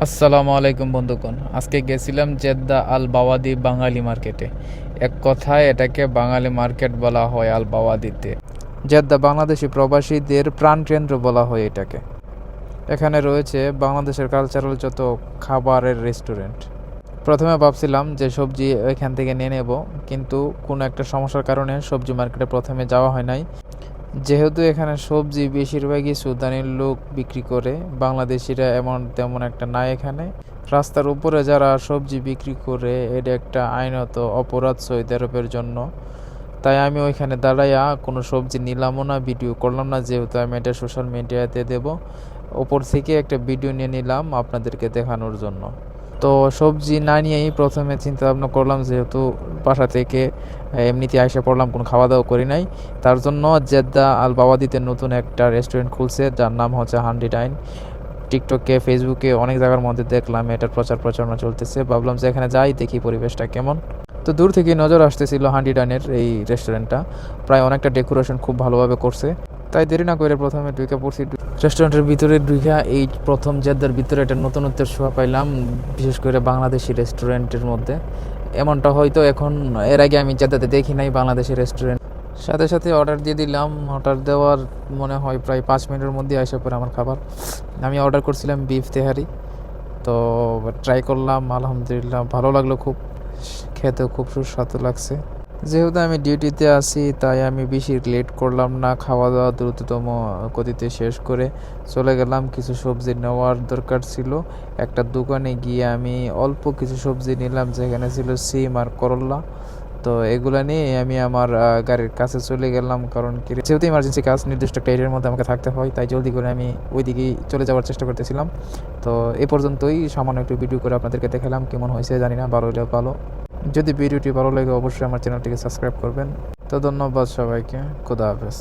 আসসালামু আলাইকুম বন্ধুগণ। আজকে গেছিলাম জেদ্দা আল বাওয়াদি বাঙালি মার্কেটে। এক কথায় এটাকে বাঙালি মার্কেট বলা হয় আল বাওয়াদিতে। জেদ্দা বাংলাদেশি প্রবাসীদের প্রাণকেন্দ্র বলা হয় এটাকে। এখানে রয়েছে বাংলাদেশের কালচারাল যত খাবারের রেস্টুরেন্ট। প্রথমে ভাবছিলাম যে সবজি এখান থেকে নিয়ে নেব, কিন্তু কোনো একটা সমস্যার কারণে সবজি মার্কেটে প্রথমে যাওয়া হয় নাই। যেহেতু এখানে সবজি বেশিরভাগই সুদানের লোক বিক্রি করে, বাংলাদেশিরা এমন তেমন একটা নাই এখানে। রাস্তার উপরে যারা সবজি বিক্রি করে এটা একটা আইনত অপরাধ সৌদি আরবের জন্য। তাই আমি ওইখানে দাঁড়াইয়া কোনো সবজি নিলামও না, ভিডিও করলাম না, যেহেতু আমি এটা সোশ্যাল মিডিয়াতে দেব। ওপর থেকে একটা ভিডিও নিয়ে নিলাম আপনাদেরকে দেখানোর জন্য। তো সবজি না নিয়েই প্রথমে চিন্তা ভাবনা করলাম, যেহেতু বাসা থেকে এমনিতে আইসা পড়লাম, কোনো খাওয়া দাওয়া করি নাই। তার জন্য জেদ্দা আল বাওয়াদিতে নতুন একটা রেস্টুরেন্ট খুলছে যার নাম হচ্ছে হান্ডি ডাইন। টিকটকে, ফেসবুকে অনেক জায়গার মধ্যে দেখলাম এটার প্রচারণা চলতেছে। ভাবলাম যে এখানে যাই, দেখি পরিবেশটা কেমন। তো দূর থেকে নজর আসতেছিল হান্ডি ডাইনের এই রেস্টুরেন্টটা। প্রায় অনেকটা ডেকোরেশন খুব ভালোভাবে করছে। তাই দেরি না করে প্রথমে ঢুকে পড়ছি। রেস্টুরেন্টের ভিতরে ঢুকে এই প্রথম জেদ্দার ভিতরে একটা নতুনত্বের ছোঁয়া পাইলাম, বিশেষ করে বাংলাদেশি রেস্টুরেন্টের মধ্যে। এমনটা হয়তো এখন, এর আগে আমি জেদ্দাতে দেখি নাই বাংলাদেশি রেস্টুরেন্ট। সাথে সাথে অর্ডার দিয়ে দিলাম। অর্ডার দেওয়ার মনে হয় প্রায় 5 মিনিটের মধ্যে আসে পড়ে আমার খাবার। আমি অর্ডার করছিলাম বিফ তেহারি। তো ট্রাই করলাম, আলহামদুলিল্লাহ ভালো লাগলো খুব, খেতেও খুব সুস্বাদু লাগছে। যেহেতু আমি ডিউটিতে আছি তাই আমি বেশি লেট করলাম না, খাওয়া দাওয়া দ্রুততম গতিতে শেষ করে চলে গেলাম। কিছু সবজি নেওয়ার দরকার ছিল। একটা দোকানে গিয়ে আমি অল্প কিছু সবজি নিলাম, যেখানে ছিল সিম আর করল্লা। তো এগুলা নিয়ে আমি আমার গাড়ির কাছে চলে গেলাম, কারণ কি যেহেতু ইমার্জেন্সি কাজ, নির্দিষ্ট একটা এরিয়ার মধ্যে আমাকে থাকতে হয়, তাই জলদি করে আমি ওই দিকেই চলে যাওয়ার চেষ্টা করতেছিলাম। তো এ পর্যন্তই, সামান্য একটু ভিডিও করে আপনাদেরকে দেখালাম। কেমন হয়েছে জানি না, ভালো হলে ভালো। যদি ভিডিওটি ভালো লাগে অবশ্যই আমার চ্যানেলটিকে সাবস্ক্রাইব করবেন। তো ধন্যবাদ সবাইকে, খোদা হাফেজ।